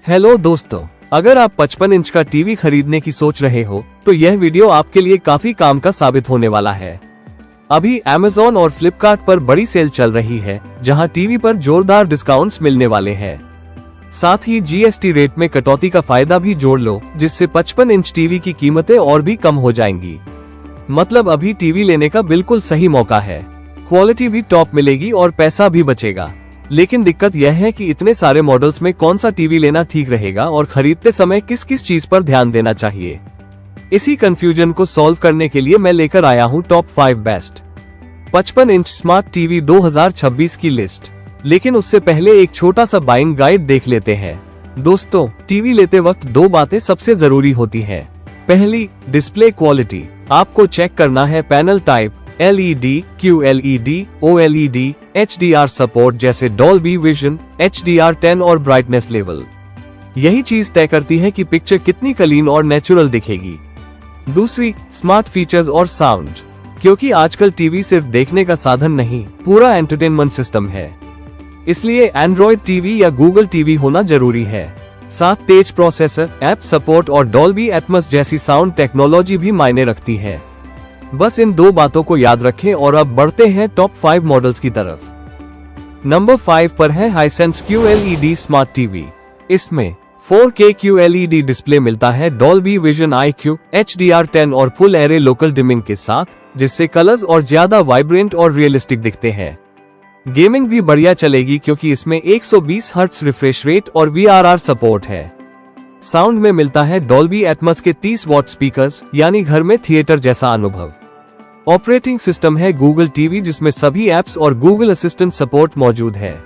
Hello दोस्तों, अगर आप 55 इंच का टीवी खरीदने की सोच रहे हो तो यह वीडियो आपके लिए काफी काम का साबित होने वाला है। अभी Amazon और Flipkart पर बड़ी सेल चल रही है, जहां टीवी पर जोरदार डिस्काउंट्स मिलने वाले हैं। साथ ही GST रेट में कटौती का फायदा भी जोड़ लो, जिससे 55 इंच टीवी की कीमतें और भी कम हो जाएंगी। मतलब अभी टीवी लेने का बिल्कुल सही मौका है। क्वालिटी भी टॉप मिलेगी और पैसा भी बचेगा। लेकिन दिक्कत यह है कि इतने सारे मॉडल्स में कौन सा टीवी लेना ठीक रहेगा और खरीदते समय किस किस चीज पर ध्यान देना चाहिए। इसी कंफ्यूजन को सॉल्व करने के लिए मैं लेकर आया हूँ top 5 best 55 inch smart TV 2026 की लिस्ट। लेकिन उससे पहले एक छोटा सा बाइंग गाइड देख लेते हैं। दोस्तों, टीवी लेते वक्त दो बातें सबसे जरूरी होती हैं। पहली, डिस्प्ले क्वालिटी। आपको चेक करना है panel type, LED, QLED, OLED, HDR support जैसे डॉल्बी विजन, HDR10 और ब्राइटनेस लेवल। यही चीज तय करती है कि पिक्चर कितनी क्लीन और नेचुरल दिखेगी। दूसरी, स्मार्ट फीचर्स और साउंड, क्योंकि आजकल टीवी सिर्फ देखने का साधन नहीं, पूरा एंटरटेनमेंट सिस्टम है। इसलिए एंड्रॉइड टीवी या गूगल टीवी होना जरूरी है। साथ तेज प्रोसेसर, ऐप सपोर्ट और डॉल्बी एटमॉस जैसी साउंड टेक्नोलॉजी भी मायने रखती है। बस इन दो बातों को याद रखें और अब बढ़ते हैं टॉप 5 मॉडल्स की तरफ। नंबर 5 पर है हाइसेंस QLED स्मार्ट टीवी। इसमें 4K QLED डिस्प्ले मिलता है डॉल्बी विजन IQ, HDR10 और फुल एरे लोकल डिमिंग के साथ, जिससे कलर्स और ज्यादा वाइब्रेंट और रियलिस्टिक दिखते हैं। गेमिंग भी बढ़िया चलेगी क्योंकि इसमें 120 हर्ट्ज रिफ्रेश रेट और VRR सपोर्ट है। साउंड में मिलता है डॉल्बी एटमॉस के 30 वॉट स्पीकर्स, यानी घर में थिएटर जैसा अनुभव। ऑपरेटिंग सिस्टम है गूगल टीवी, जिसमें सभी एप्स और गूगल असिस्टेंट सपोर्ट मौजूद है।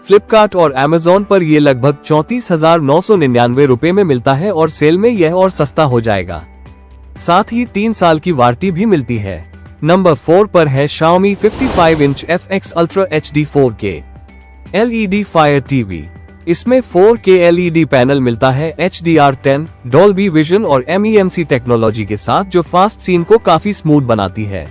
फ्लिपकार्ट और Amazon पर यह लगभग 34,999 रुपए में मिलता है और सेल में यह और सस्ता हो जाएगा। साथ ही 3 साल की वारंटी भी मिलती है। नंबर 4 पर है Xiaomi 55 inch FX Ultra HD 4K LED fire TV. इसमें 4K LED पैनल मिलता है HDR10, डॉल्बी विजन और MEMC टेक्नोलॉजी के साथ, जो फास्ट सीन को काफी स्मूथ बनाती है।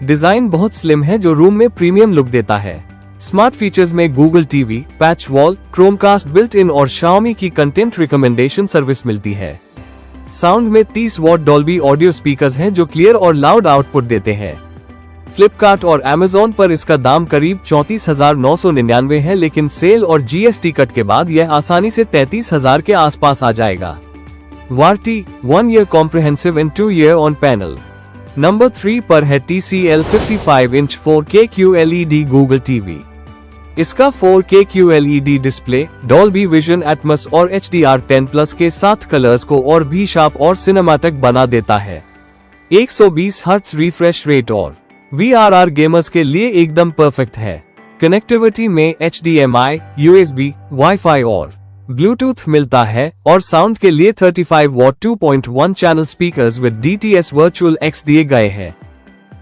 डिजाइन बहुत स्लिम है, जो रूम में प्रीमियम लुक देता है। स्मार्ट फीचर्स में Google TV, patch wall, Chromecast built in और Xiaomi की कंटेंट रिकमेंडेशन सर्विस मिलती है। साउंड में 30 वॉट डॉल्बी ऑडियो स्पीकर्स हैं, जो क्लियर और लाउड आउटपुट देते हैं। फ्लिपकार्ट और Amazon पर इसका दाम करीब 34,999 है, लेकिन सेल और GST कट के बाद यह आसानी से 33,000 के आसपास आ जाएगा। Warranty 1 year comprehensive and 2 year on panel. Number 3 पर है TCL 55 inch 4K QLED Google TV. इसका 4K QLED display Dolby vision Atmos और HDR10+ के साथ कलर्स को और भी शार्प और सिनेमैटिक बना देता है। 120 हर्ट्ज रिफ्रेश रेट और VRR गेमर्स के लिए एकदम परफेक्ट है। कनेक्टिविटी में HDMI, USB, Wi-Fi और ब्लूटूथ मिलता है और साउंड के लिए 35 what 2.1 channel speakers with DTS virtual X दिए गए हैं।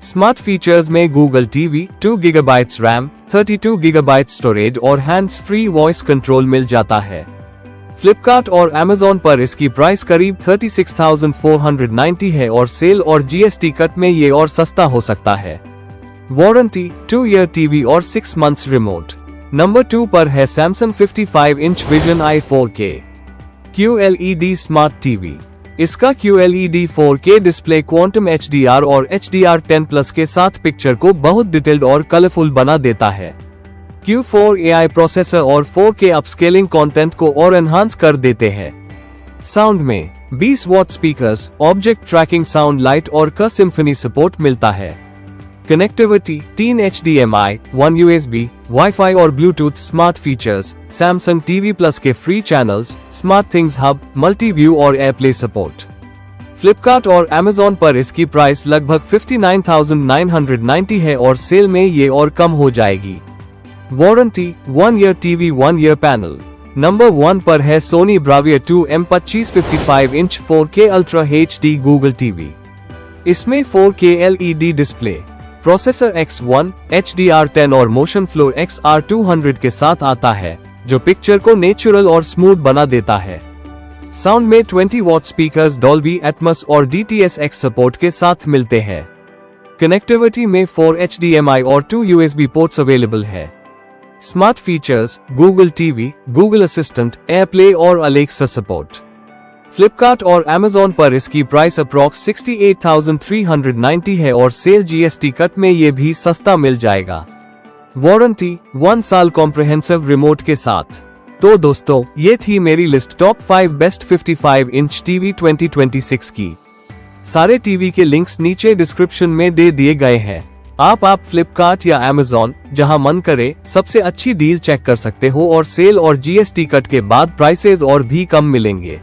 स्मार्ट फीचर्स में Google TV, 2 GB RAM, 32 GB storage और हैंड्स फ्री वॉइस कंट्रोल मिल जाता है। फ्लिपकार्ट और Amazon पर इसकी प्राइस करीब 36,490 है और सेल और GST कट में ये और सस्ता हो सकता है। वारंटी 2 ईयर टीवी और 6 मंथ्स रिमोट। नंबर 2 पर है Samsung 55 इंच विजन आई 4K QLED स्मार्ट टीवी। इसका QLED 4K display quantum HDR और HDR10+ के साथ पिक्चर को बहुत डिटेल्ड और कलरफुल बना देता है। Q4 AI प्रोसेसर और 4K अपस्केलिंग कंटेंट को और एनहांस कर देते हैं। साउंड में 20 what speakers, object tracking sound light और का सिम्फनी सपोर्ट मिलता है। कनेक्टिविटी 3 HDMI, 1 USB, Wi-Fi और Bluetooth. Smart features Samsung TV Plus के free channels, smart things hub, multi view और एयरप्ले सपोर्ट। फ्लिपकार्ट और Amazon पर इसकी प्राइस लगभग 59,990 है और सेल में ये और कम हो जाएगी। Warranty 1 year TV 1 year panel. Number 1 पर है Sony Bravia 2M25 55 inch 4K Ultra HD Google TV. इसमें 4K LED display, processor X1, HDR10 और मोशन फ्लो XR200 के साथ आता है, जो पिक्चर को नेचुरल और स्मूथ बना देता है। साउंड में 20 वॉट स्पीकर्स डॉल्बी एटमॉस और DTS X सपोर्ट के साथ मिलते हैं। कनेक्टिविटी में 4 HDMI और 2 USB पोर्ट्स अवेलेबल है। Smart features, Google TV, Google assistant, AirPlay और अलेक्सा सपोर्ट। फ्लिपकार्ट और अमेजॉन पर इसकी प्राइस अप्रॉक्स 68,390 है और सेल जीएसटी कट में ये भी सस्ता मिल जाएगा। वारंटी 1 साल कॉम्प्रिहेंसिव रिमोट के साथ। तो दोस्तों, ये थी मेरी list top 5 best 55 inch TV 2026 की। सारे टीवी के लिंक्स नीचे डिस्क्रिप्शन में दे दिए गए हैं। आप फ्लिपकार्ट या अमेजॉन, जहां मन करे, सबसे अच्छी डील चेक कर सकते हो और सेल और जीएसटी कट के बाद प्राइसेस और भी कम मिलेंगे।